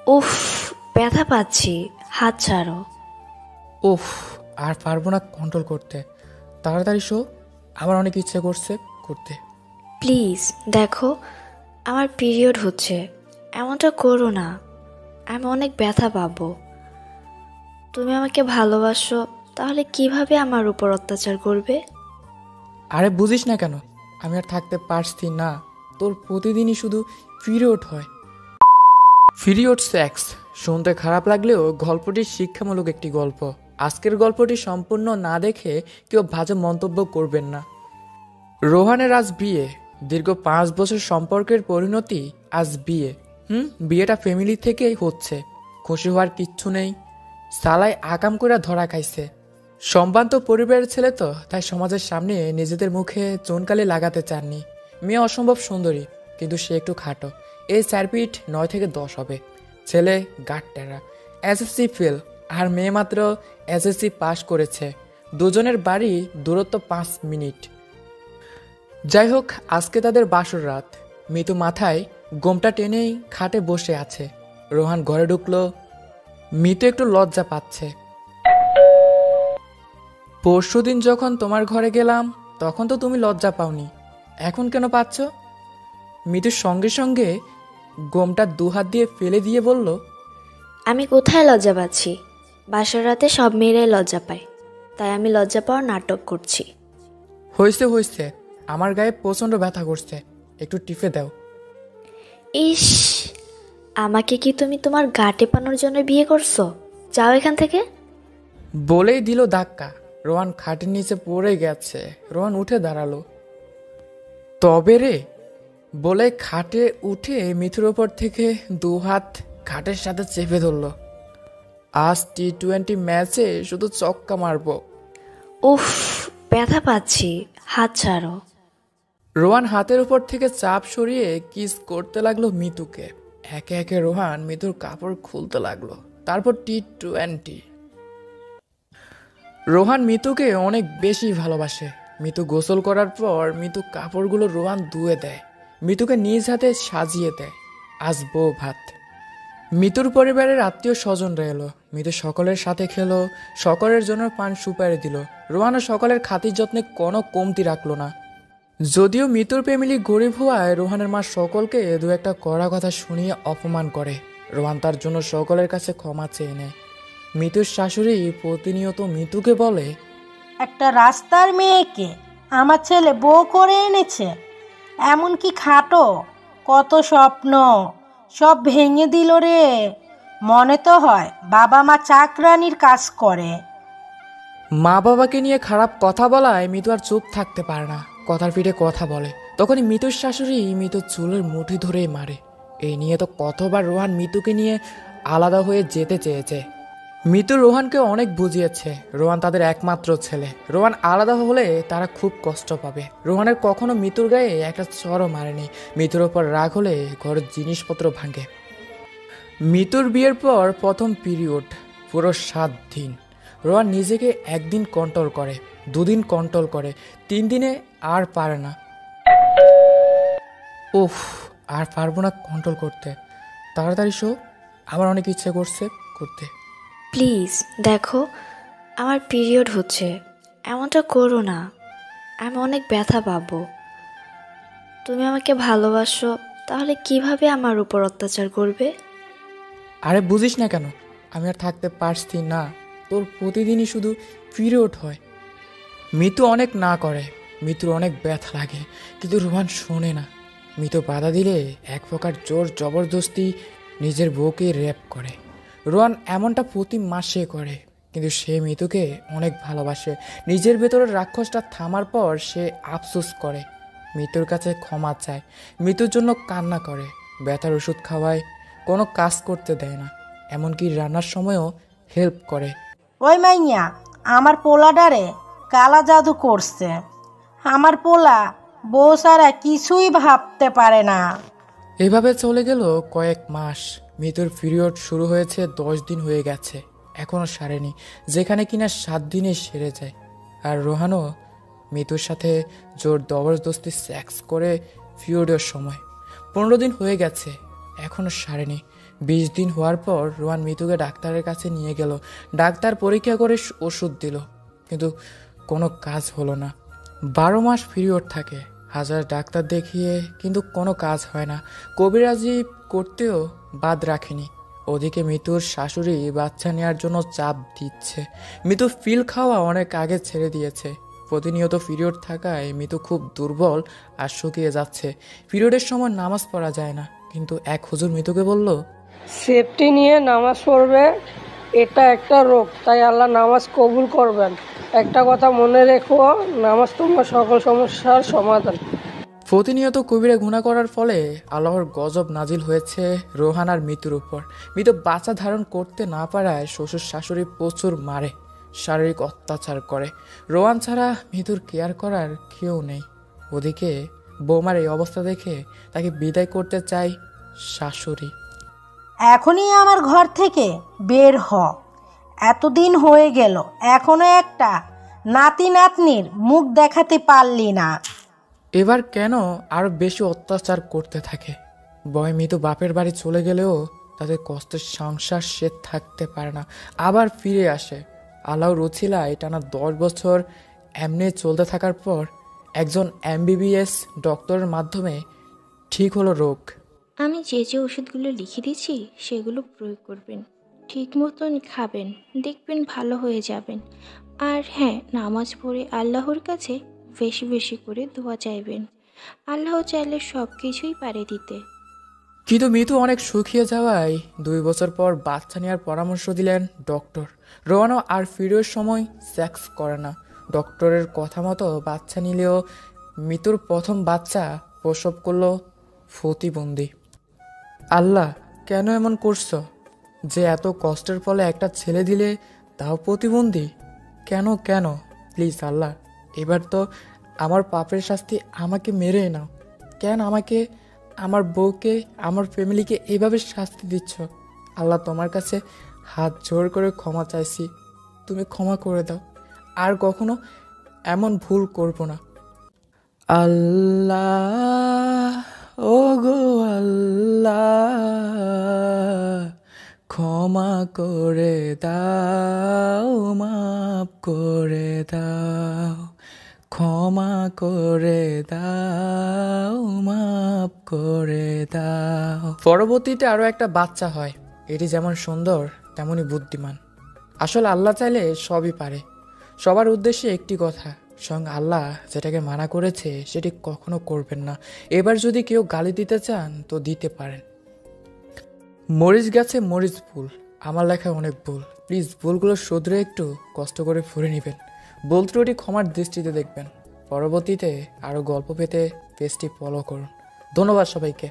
উফ, ব্যথা পাচ্ছি, হাত ছাড়ো। উফ, আর পারবো না কন্ট্রোল করতে। তাড়াতাড়ি শো, আমার অনেক ইচ্ছে করছে করতে। প্লিজ দেখো, আমার পিরিয়ড হচ্ছে, এমনটা করো না। আমি অনেক ব্যথা পাবো। তুমি আমাকে ভালোবাসো, তাহলে কিভাবে আমার উপর অত্যাচার করবে? আরে বুঝিস না কেন, আমি আর থাকতে পারছি না। তোর প্রতিদিনই শুধু পিরিয়ড হয়। পিরিয়ড সেক্স শুনতে খারাপ লাগলেও গল্পটি শিক্ষামূলক একটি গল্প। আজকের গল্পটি সম্পূর্ণ না দেখে কেউ বাজে মন্তব্য করবেন না। রোহানের আজ বিয়ে, দীর্ঘ 5 বছর সম্পর্কের পরিণতি আজ বিয়ে। বিয়েটা ফ্যামিলি থেকেই হচ্ছে, খুশি হওয়ার কিচ্ছু নেই। সালাই আকাম করে ধরা খাইছে। সম্ভ্রান্ত পরিবারের ছেলে তো, তাই সমাজের সামনে নিজেদের মুখে চুনকালি লাগাতে চাননি। মেয়ে অসম্ভব সুন্দরী, কিন্তু সে একটু খাটো। এই 4 ফিট 9 থেকে 10 হবে। ছেলে গাট্টেরা, এসএসসি ফেল, আর মেয়ে মাত্র এসএসসি পাস করেছে। দুজনের বাড়ি দূরত্ব 5 মিনিট। যাই হোক, আজকে তাদের বাসর রাত। মিতু মাথায় গোমটা টেনেই খাটে বসে আছে। রোহান ঘরে ঢুকলো। মিতু একটু লজ্জা পাচ্ছে। পরশুদিন যখন তোমার ঘরে গেলাম তখন তো তুমি লজ্জা পাওনি, এখন কেন পাচ্ছ? মিতুর সঙ্গে সঙ্গে গোমটা 2 হাত দিয়ে ফেলে দিয়ে বলল, আমি কোথায় লজ্জা পাচ্ছি? বাসার রাতে সব মেয়েরাই লজ্জা পায়, তাই আমি লজ্জা পাওয়ার নাটক করছি। হয়েছে হয়েছে, আমার গায়ে প্রচণ্ড ব্যথা করছে, একটু টিপে দাও। ইস, আমাকে কি তুমি তোমার গা টেপানোর জন্য বিয়ে করছো? যাও এখান থেকে। বলেই দিল ধাক্কা। রোহান খাটের নিচে পড়ে গেছে। রোহান উঠে দাঁড়ালো। তবে রে বলে খাটে উঠে মিথুর ওপর থেকে 2 হাত খাটের সাথে চেপে ধরল। আজ টি-20 ম্যাচে শুধু চক্কা মারবো। উফ, ব্যথা পাচ্ছি, হাত ছাড়ো। রোহান হাতের উপর থেকে চাপ সরিয়ে কিস করতে লাগলো মিতুকে। একে একে রোহান মিতুর কাপড় খুলতে লাগলো। তারপর টি-20। রোহান মিতুকে অনেক বেশি ভালোবাসে। মিতু গোসল করার পর মিতু কাপড়গুলো রোহান ধুয়ে দেয়, মিতুকে নিজ হাতে সাজিয়ে দেয়। আজ বউ ভাত। মিতুর পরিবারের আত্মীয় স্বজনরা এলো। মিতু সকলের সাথে খেলো, সকলের জন্য পান সুপারি দিল। রোহানও সকলের খাতির যত্নে কোনো কমতি রাখলো না। যদিও মিতুর ফ্যামিলি গরিব হওয়ায় রোহানের মা সকলকে 2-1টা কড়া কথা শুনিয়ে অপমান করে। রোহান তার জন্য সকলের কাছে ক্ষমা চেয়ে নেয়। মিতুর শাশুড়ি প্রতিনিয়ত মিতুকে বলে, একটা রাস্তার মেয়েকে আমার ছেলে বউ করে এনেছে, এমনকি খাটো, কত স্বপ্ন সব ভেঙে দিল রে। মনে তো হয় বাবা মা চাকরানির কাজ করে। মা বাবাকে নিয়ে খারাপ কথা বলায় মিতু আর চুপ থাকতে পারে না, কথার পিঠে কথা বলে। তখনই মিতুর শাশুড়ি মিতুর চুলের মুঠি ধরেই মারে। এই নিয়ে তো কতবার রোহান মিতুকে নিয়ে আলাদা হয়ে যেতে চেয়েছে। মিতু রোহানকে অনেক বুঝিয়েছে, রোহান তাদের একমাত্র ছেলে। রোহান আলাদা হলে তারা খুব কষ্ট পাবে। রোহানের কখনো মিতুর গায়ে একটা চড়ও মারেনি। মিতুর ওপর রাগ হলে ঘরের জিনিসপত্র ভাঙে। মিতুর বিয়ের পর প্রথম পিরিয়ড, পুরো 7 দিন। রোহান নিজেকে 1 দিন কন্ট্রোল করে, 2 দিন কন্ট্রোল করে, 3 দিনে আর পারে না। উফ, আর পারবো না কন্ট্রোল করতে। তাড়াতাড়ি শো, আমার অনেক ইচ্ছে করছে করতে। প্লিজ দেখো, আমার পিরিয়ড হচ্ছে, এমনটা করো না। আমি অনেক ব্যথা পাবো। তুমি আমাকে ভালোবাসো, তাহলে কিভাবে আমার উপর অত্যাচার করবে? আরে বুঝিস না কেন, আমি আর থাকতে পারছি না। তোর প্রতিদিনই শুধু পিরিয়ড হয়। মিতু অনেক না করে, মিতুর অনেক ব্যথা লাগে, কিন্তু রোহান শোনে না। মিতু বাধা দিলে এক প্রকার জোর জবরদস্তি নিজের বউকে রেপ করে। রোহান এমনটা প্রতি মাসে করে, কিন্তু সে মিতুকে অনেক ভালোবাসে। নিজের ভেতরের রাক্ষসটা থামার পর সে আফসোস করে, মিতুর কাছে ক্ষমা চায়, মিতুর জন্য কান্না করে, ব্যথার ওষুধ খাওয়ায়, কোনো কাজ করতে দেয় না, এমনকি রান্নার সময়ও হেল্প করে। ওই মাইয়া আমার পোলাডারে কালা জাদু করছে। আমার পোলা বউ ছাড়া কিছুই ভাবতে পারে না। এভাবে চলে গেল কয়েক মাস। মিতুর পিরিয়ড শুরু হয়েছে, 10 দিন হয়ে গেছে, এখনও সারেনি, যেখানে কিনা 7 দিনে সেরে যায়। আর রোহানও মিতুর সাথে জোর জবরদস্তি সেক্স করে পিরিয়ডের সময়। 15 দিন হয়ে গেছে, এখনও সারেনি। 20 দিন হওয়ার পর রোহান মিতুকে ডাক্তারের কাছে নিয়ে গেল। ডাক্তার পরীক্ষা করে ওষুধ দিল, কিন্তু কোনো কাজ হলো না। 12 মাস পিরিয়ড থাকে, হাজার ডাক্তার দেখিয়ে কিন্তু কোনো কাজ হয় না। কবিরাজি করতেও বাদ রাখেনি। ওদিকে মিতুর শাশুড়ি বাচ্চা নেওয়ার জন্য চাপ দিচ্ছে। মিতু পিল খাওয়া অনেক আগে ছেড়ে দিয়েছে। প্রতিনিয়ত পিরিয়ড থাকায় মিতু খুব দুর্বল আর শুকিয়ে যাচ্ছে। পিরিয়ডের সময় নামাজ পড়া যায় না, কিন্তু এক হুজুর মিতুকে বলল, সেফটি নিয়ে নামাজ পড়বে, এটা একটা রোগ, তাই আল্লাহ নামাজ কবুল করবেন। একটা কথা মনে রেখো, নামাজ তোমার সকল সমস্যার সমাধান। প্রতিনিয়ত কবিরা গুনাহ করার ফলে আল্লাহর গজব নাজিল হয়েছে রোহান আর মিতুর উপর। মিতু বাচ্চা ধারণ করতে না পারায় শ্বশুর শাশুড়ি প্রচুর মারে, শারীরিক অত্যাচার করে। রোহান ছাড়া মিতুর কেয়ার করার কেউ নেই। ওদিকে বৌমার এই অবস্থা দেখে তাকে বিদায় করতে চায় শাশুড়ি। এখনই আমার ঘর থেকে বের হ। এতদিন হয়ে গেল, এখনো একটা নাতি নাতনির মুখ দেখাতে পারলি না। এবার কেন আরো বেশি অত্যাচার করতে থাকে। বয় মিতু বাপের বাড়ি চলে গেলেও তাদের কষ্টের সংসার সে থাকতে পারে না, আবার ফিরে আসে। আল্লাহর রছিলায় টানা 10 বছর এমনি চলতে থাকার পর একজন MBBS ডক্টরের মাধ্যমে ঠিক হলো রোগ। আমি যে যে ওষুধগুলো লিখে দিচ্ছি সেগুলো প্রয়োগ করবেন, ঠিক মতন খাবেন, দেখবেন ভালো হয়ে যাবেন। আর হ্যাঁ, নামাজ পড়ে আল্লাহর কাছে বেশি বেশি করে দোয়া চাইবেন। আল্লাহ চাইলে সব কিছুই পারে দিতে। কিন্তু মিতু অনেক শুকিয়ে যাওয়ায় 2 বছর পর বাচ্চা নেওয়ার পরামর্শ দিলেন ডক্টর। রোহানও আর পিরিয়ডের সময় সেক্স করে না। ডক্টরের কথা মতো বাচ্চা নিলেও মিতুর প্রথম বাচ্চা প্রসব করলো প্রতিবন্ধী। আল্লাহ, কেন এমন করছো যে এত কষ্টের ফলে একটা ছেলে দিলে তাও প্রতিবন্ধী? কেন কেন? প্লিজ আল্লাহ, এবার তো আমার পাপের শাস্তি আমাকে মেরে নাও। কেন আমাকে, আমার বউকে, আমার ফ্যামিলিকে এইভাবে শাস্তি দিচ্ছ? আল্লাহ, তোমার কাছে হাত জোর করে ক্ষমা চাইছি, তুমি ক্ষমা করে দাও। আর কখনো এমন ভুল করব না। আল্লাহ, ও গো আল্লাহ, ক্ষমা করে দাও, মাফ করে দাও, ক্ষমা করে দাও, মাফ করে দাও। পরবর্তীতে আরো একটা বাচ্চা হয়। এটি যেমন সুন্দর তেমনি বুদ্ধিমান। আসলে আল্লাহ চাইলে সবই পারে। সবার উদ্দেশ্যে একটি কথা, স্বয়ং আল্লাহ যেটাকে মানা করেছে সেটি কখনো করবেন না। এবার যদি কেউ গালি দিতে চান তো দিতে পারেন। মরিচ গাছে মরিচ ফুল, আমার লেখায় অনেক ভুল। প্লিজ ভুলগুলো শুধরে একটু কষ্ট করে ফুরে নেবেন। ভুল ত্রুটি ক্ষমার দৃষ্টিতে দেখবেন। পরবর্তীতে আরও গল্প পেতে পেজটি ফলো করুন। ধন্যবাদ সবাইকে।